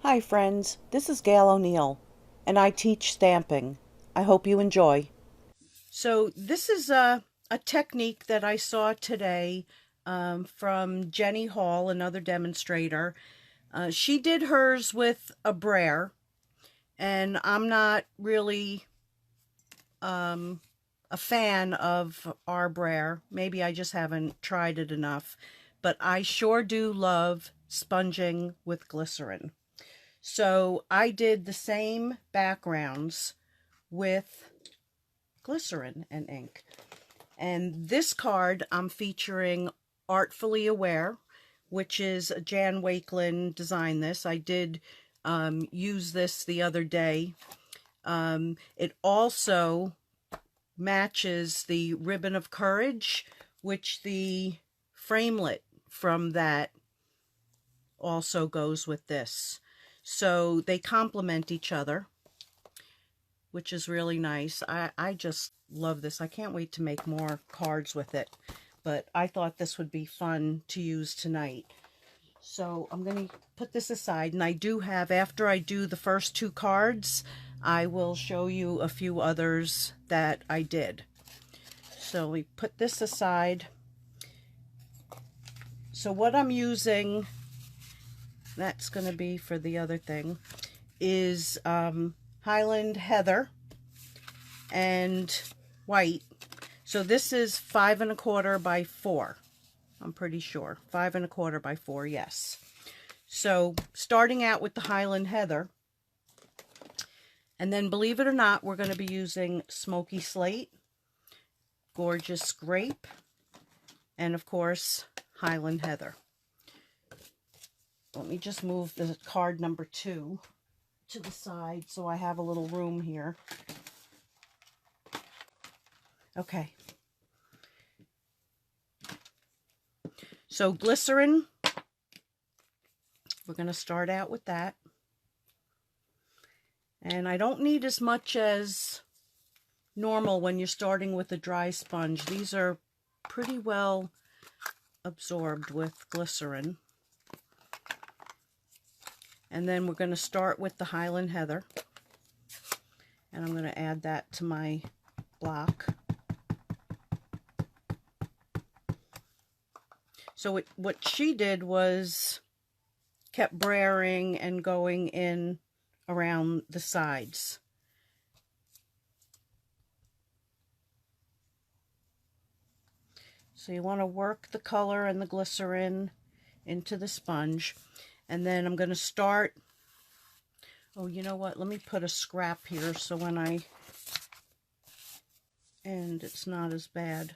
Hi friends, this is Gail O'Neill, and I teach stamping. I hope you enjoy. So this is a technique that I saw today from Jenny Hall, another demonstrator. She did hers with a brayer, and I'm not really a fan of our brayer. Maybe I just haven't tried it enough, but I sure do love sponging with glycerin. So I did the same backgrounds with glycerin and ink. And this card I'm featuring Artfully Aware, which is Jan Wakelin designed this. I did use this the other day. It also matches the Ribbon of Courage, which the framelit from that also goes with this. So they complement each other, which is really nice. I just love this. I can't wait to make more cards with it, but I thought this would be fun to use tonight. So I'm going to put this aside, and I do have, after I do the first two cards, I will show you a few others that I did. So we put this aside. So what I'm using, that's going to be for the other thing, is Highland Heather and white. So this is 5 1/4 by 4. I'm pretty sure 5 1/4 by 4. Yes. So starting out with the Highland Heather, and then believe it or not, we're going to be using Smoky Slate, Gorgeous Grape, and of course Highland Heather. Let me just move the card number 2 to the side so I have a little room here. Okay. So glycerin, we're going to start out with that. And I don't need as much as normal when you're starting with a dry sponge. These are pretty well absorbed with glycerin. And then we're going to start with the Highland Heather. And I'm going to add that to my block. So what she did was kept brayering and going in around the sides. So you want to work the color and the glycerin into the sponge. And then I'm going to start, oh, you know what? Let me put a scrap here so when and it's not as bad.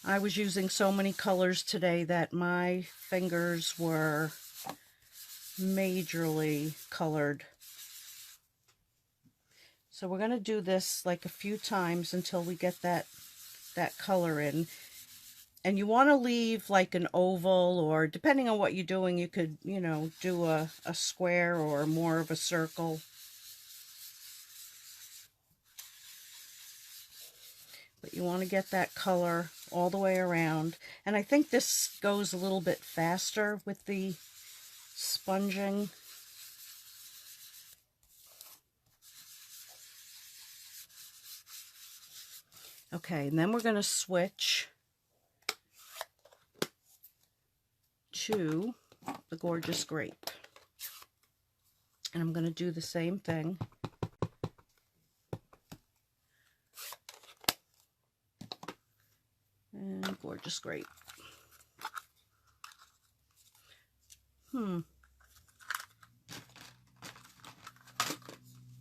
I was using so many colors today that my fingers were majorly colored. So we're going to do this like a few times until we get that color in. And you want to leave like an oval, or depending on what you're doing, you could, do a square or more of a circle. But you want to get that color all the way around. And I think this goes a little bit faster with the sponging. Okay, and then we're going to switch to the Gorgeous Grape. And I'm going to do the same thing. And Gorgeous Grape. I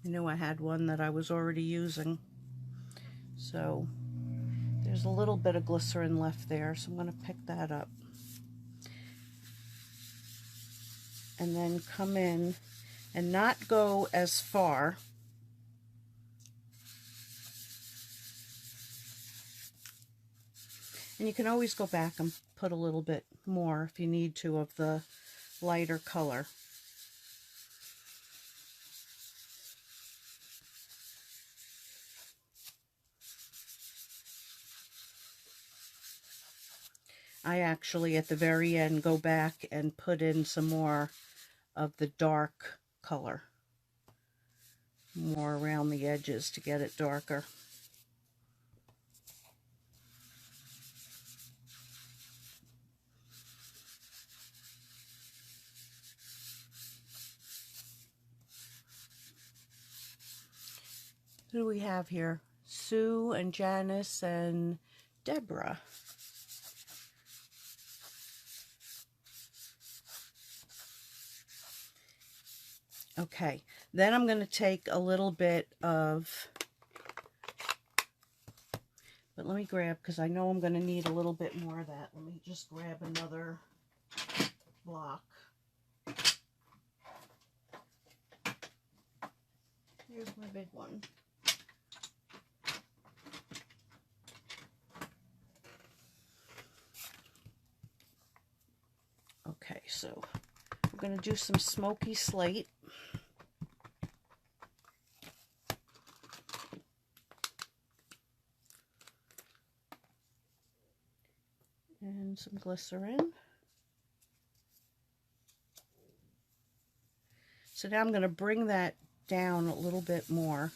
knew I had one that I was already using. So there's a little bit of glycerin left there, so I'm going to pick that up. And then come in and not go as far. And you can always go back and put a little bit more if you need to of the lighter color. I actually at the very end go back and put in some more of the dark color, more around the edges to get it darker. Who do we have here? Sue and Janice and Deborah. Okay, then I'm going to take a little bit of, but let me grab, because I know I'm going to need a little bit more of that. Let me just grab another block. Here's my big one. Okay, so we're going to do some smoky slate. And some glycerin. So now I'm going to bring that down a little bit more.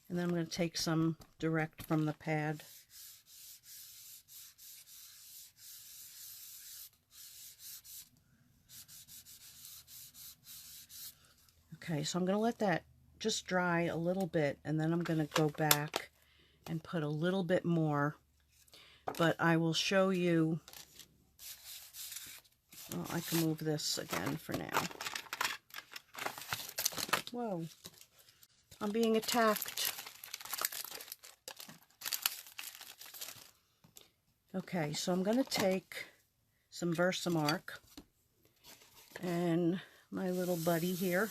And then I'm going to take some direct from the pad. Okay, so I'm going to let that just dry a little bit, and then I'm going to go back and put a little bit more. But I will show you, well, I can move this again for now. Whoa, I'm being attacked. Okay, so I'm going to take some Versamark and my little buddy here.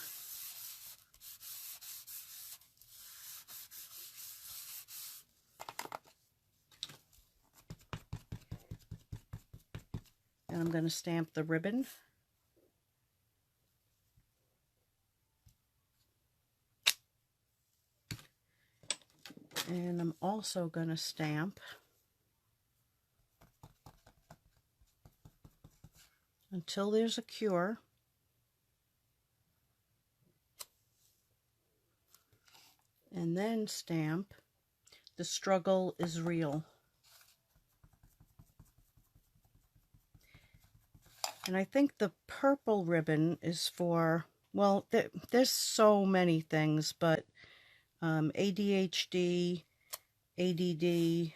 And I'm going to stamp the ribbon. And I'm also going to stamp until there's a cure. And then stamp "The struggle is real." And I think the purple ribbon is for, well, there's so many things, but ADHD, ADD,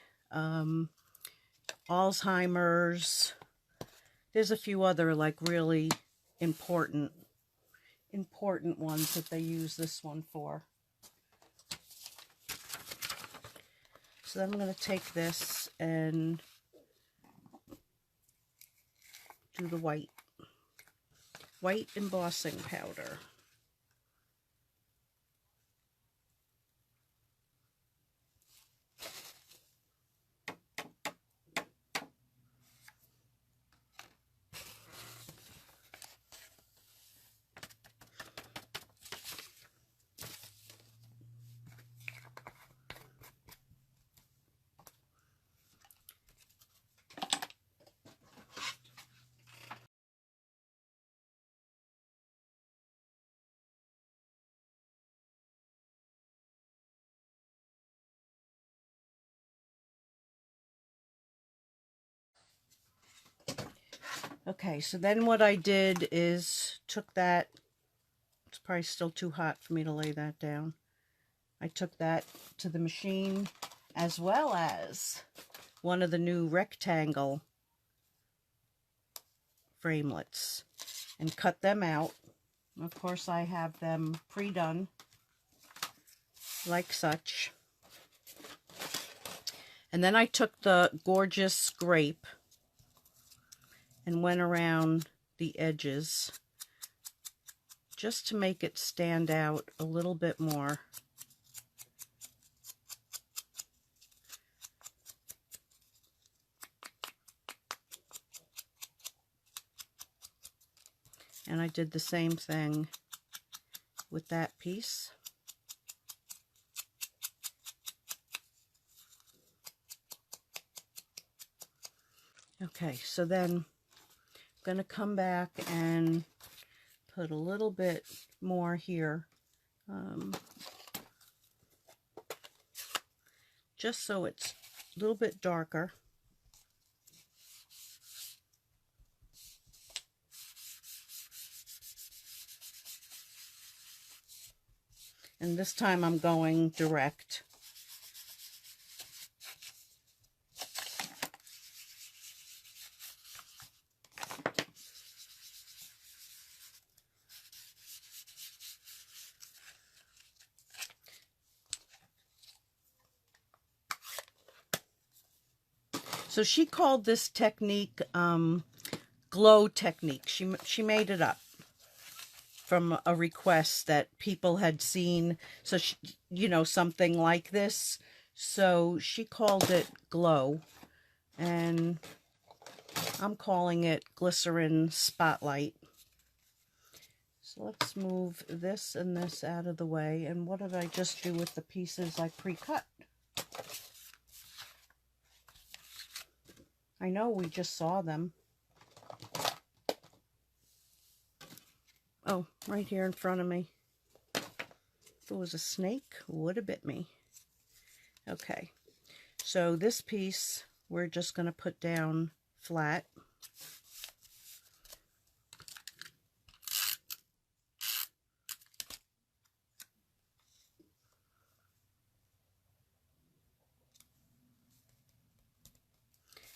Alzheimer's. There's a few other like really important ones that they use this one for. So then I'm going to take this and do the white embossing powder. Okay, so then what I did is took that, it's probably still too hot for me to lay that down. I took that to the machine, as well as one of the new rectangle framelits, and cut them out. Of course, I have them pre-done, like such. And then I took the gorgeous scrape and went around the edges just to make it stand out a little bit more. And I did the same thing with that piece. Okay, so then I'm going to come back and put a little bit more here, just so it's a little bit darker. And this time I'm going direct. So she called this technique glow technique. She made it up from a request that people had seen. So she, you know, something like this. So she called it glow, and I'm calling it Glycerin Spotlight. So let's move this and this out of the way. And what did I just do with the pieces I pre-cut? I know we just saw them. Oh, right here in front of me. If it was a snake, it would have bit me. Okay, so this piece we're just going to put down flat.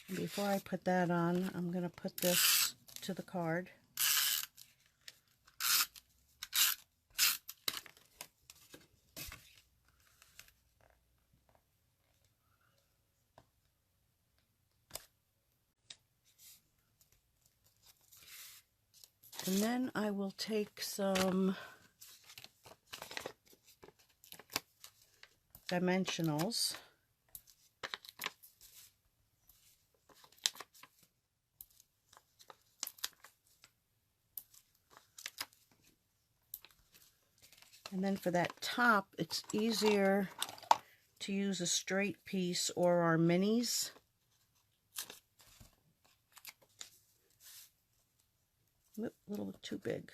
And before I put that on, I'm going to put this to the card. And then I will take some dimensionals. And then for that top, it's easier to use a straight piece or our minis. Oop, a little bit too big.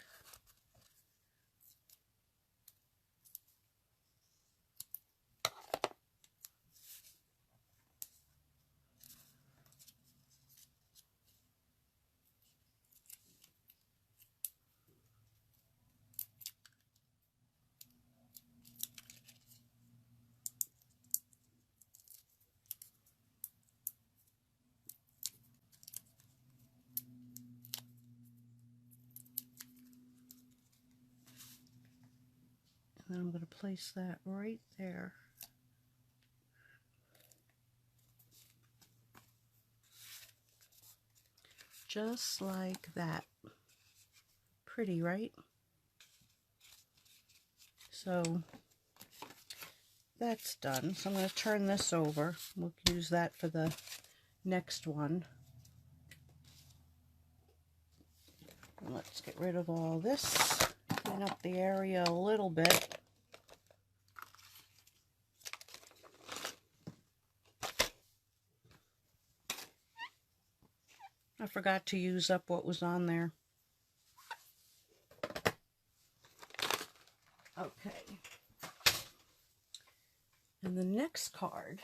And then I'm going to place that right there. Just like that. Pretty, right? So that's done. So I'm going to turn this over. We'll use that for the next one. And let's get rid of all this. Clean up the area a little bit. I forgot to use up what was on there. Okay. And the next card.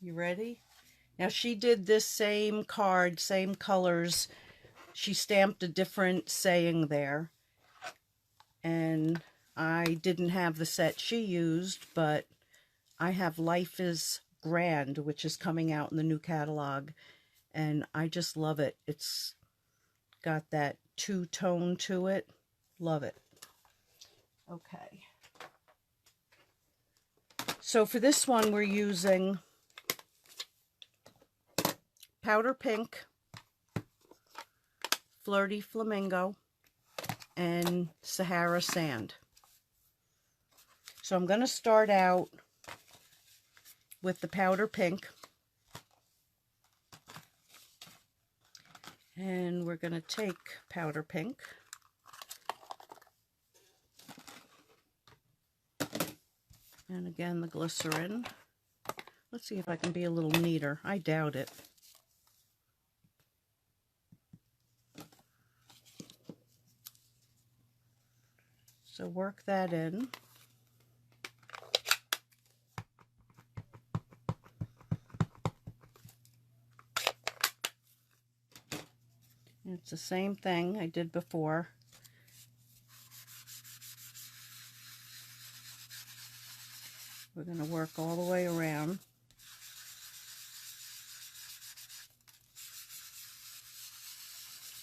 You ready? Now she did this same card, same colors. She stamped a different saying there. And I didn't have the set she used, but I have Life is Grand, which is coming out in the new catalog. And I just love it. It's got that two-tone to it. Love it. Okay. So for this one, we're using Powder Pink, Flirty Flamingo, and Sahara Sand. So I'm going to start out with the Powder Pink. And we're going to take powder pink. And again, the glycerin. Let's see if I can be a little neater. I doubt it. So work that in. And it's the same thing I did before. We're going to work all the way around.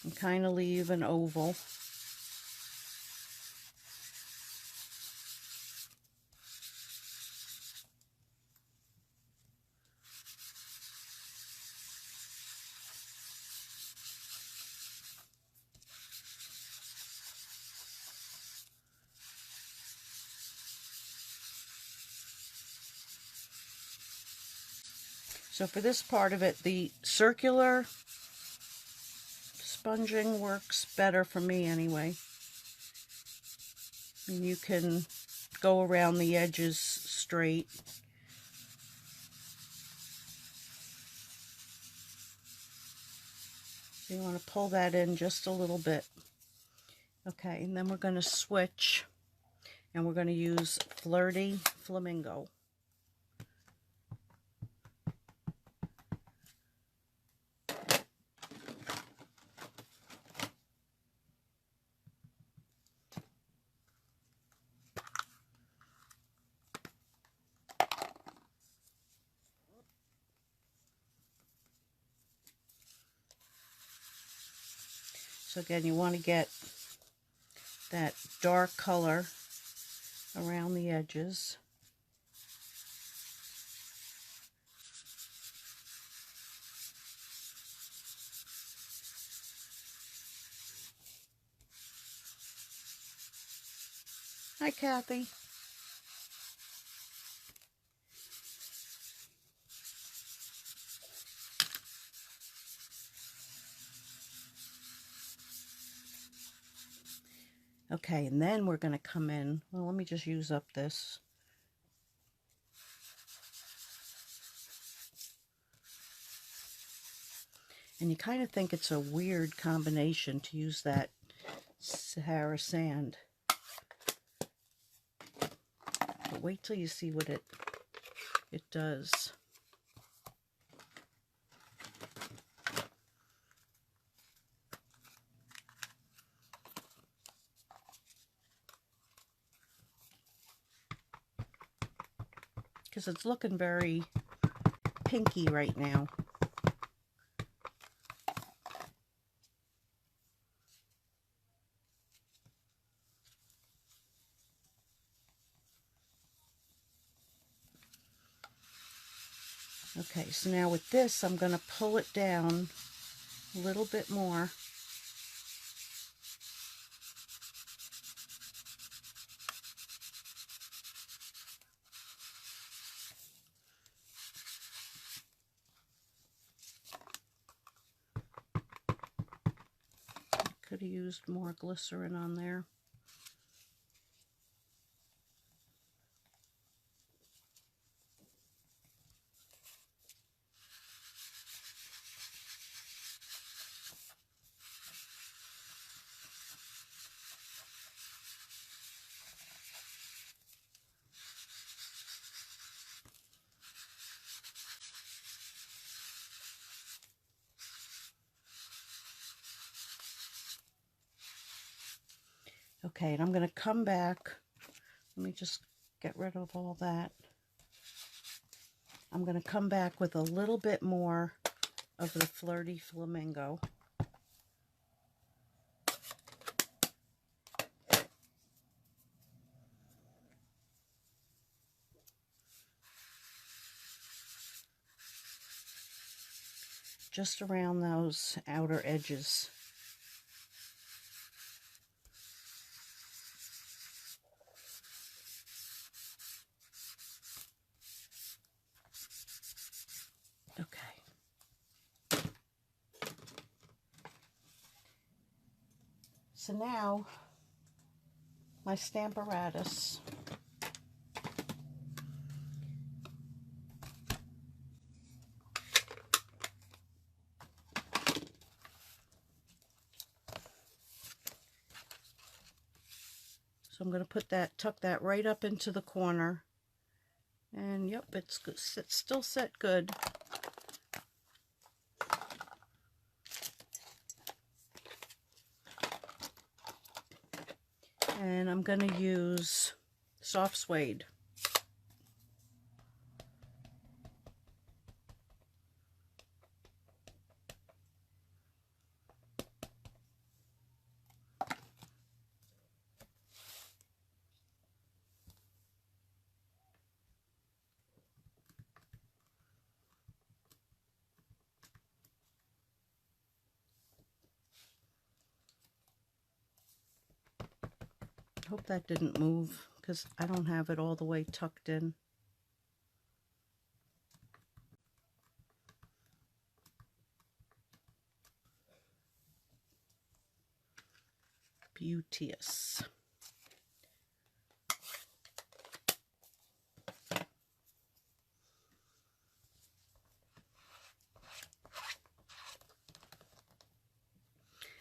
And kind of leave an oval. So for this part of it, the circular sponging works better for me anyway. And you can go around the edges straight. So you want to pull that in just a little bit. Okay, and then we're going to switch, and we're going to use Flirty Flamingo. So again, you want to get that dark color around the edges. Hi, Kathy. Okay, and then we're going to come in. Well, let me just use up this. And you kind of think it's a weird combination to use that Sahara sand. But wait till you see what it does. Because it's looking very pinky right now. Okay, so now with this, I'm going to pull it down a little bit more. Could have used more glycerin on there. Okay, and I'm going to come back. Let me just get rid of all that. I'm going to come back with a little bit more of the Flirty Flamingo. Just around those outer edges. Okay. So now, my stamp apparatus. So I'm going to put that, tuck that right up into the corner. And yep, it's still set good. And I'm going to use soft suede. Hope that didn't move because I don't have it all the way tucked in. Beauteous.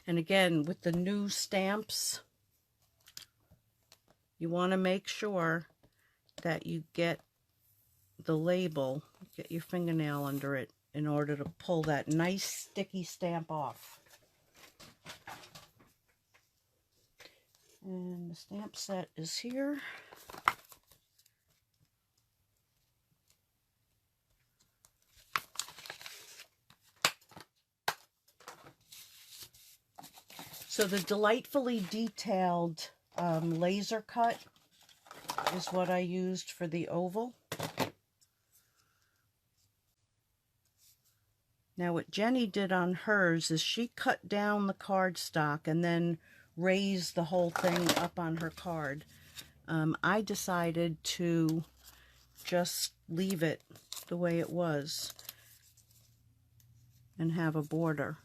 And again, with the new stamps, you want to make sure that you get the label, get your fingernail under it in order to pull that nice sticky stamp off. And the stamp set is here. So the delightfully detailed laser cut is what I used for the oval. Now what Jenny did on hers is she cut down the cardstock and then raised the whole thing up on her card. I decided to just leave it the way it was and have a border.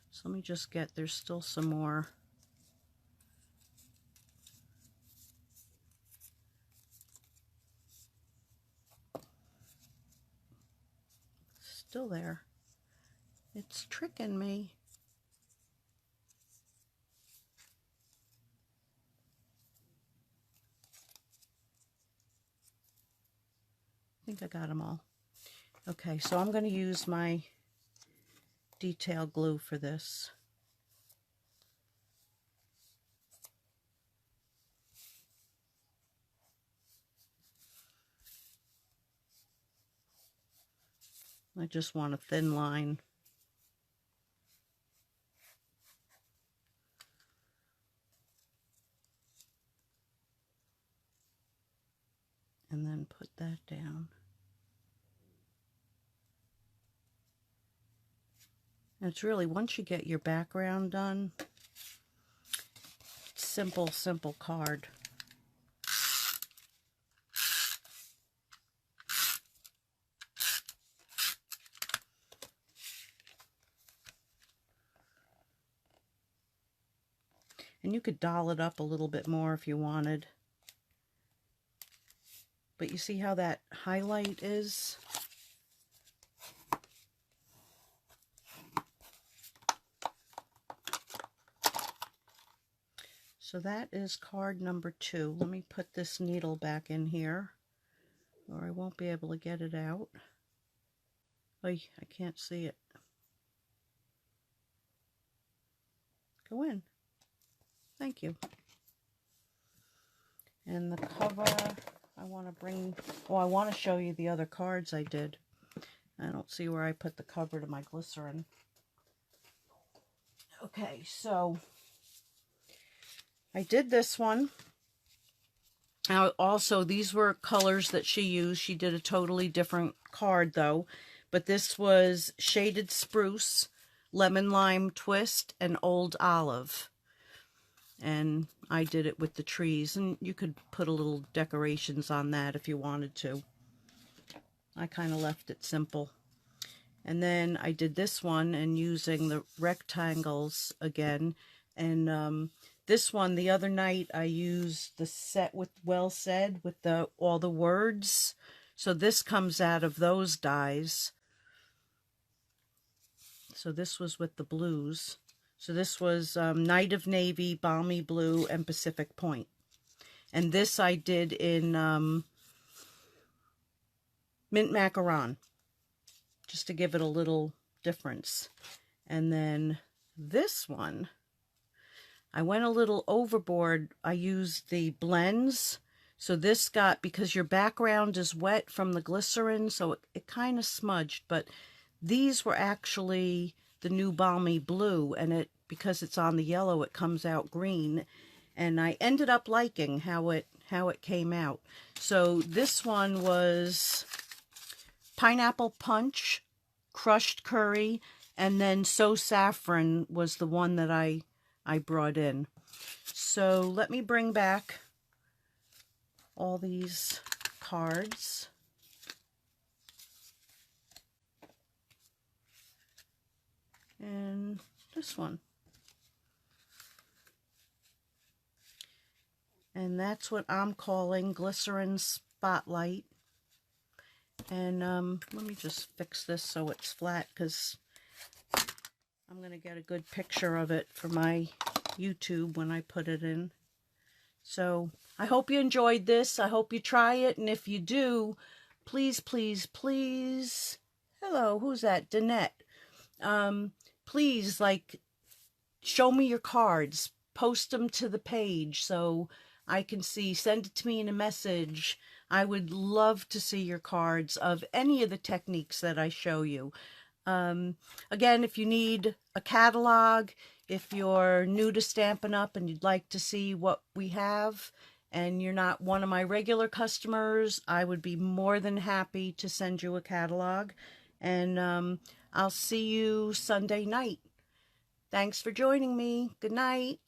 So let me just get, there's still some more. Still there. It's tricking me. I think I got them all. Okay, so I'm going to use my detail glue for this. I just want a thin line. And then put that down. And it's really, once you get your background done, simple, simple card. And you could doll it up a little bit more if you wanted. But you see how that highlight is? So that is card number 2. Let me put this needle back in here, or I won't be able to get it out. I can't see it. Go in. Thank you. And the cover, I want to bring, oh, I want to show you the other cards I did. I don't see where I put the cover to my glycerin. Okay, so I did this one. Now, also, these were colors that she used. She did a totally different card, though. But this was Shaded Spruce, Lemon Lime Twist, and Old Olive. And I did it with the trees. And you could put a little decorations on that if you wanted to. I kind of left it simple. And then I did this one and using the rectangles again. And This one, the other night, I used the set with Well Said with all the words. So this comes out of those dies. So this was with the blues. So this was Night of Navy, Balmy Blue, and Pacific Point. And this I did in Mint Macaron, just to give it a little difference. And then this one, I went a little overboard. I used the blends. So this got, because your background is wet from the glycerin, so it kind of smudged. But these were actually the new Balmy Blue, and because it's on the yellow, it comes out green. And I ended up liking how it came out. So this one was Pineapple Punch, Crushed Curry, and then So Saffron was the one that I brought in. So let me bring back all these cards. And this one. And that's what I'm calling Glycerin Spotlight. And let me just fix this so it's flat, because I'm going to get a good picture of it for my YouTube when I put it in. So I hope you enjoyed this. I hope you try it. And if you do, please, please, please. Hello, who's that? Danette. Please, like, show me your cards. Post them to the page so I can see. Send it to me in a message. I would love to see your cards of any of the techniques that I show you. Again, if you need a catalog, if you're new to Stampin' Up! And you'd like to see what we have, and you're not one of my regular customers, I would be more than happy to send you a catalog. And I'll see you Sunday night. Thanks for joining me. Good night.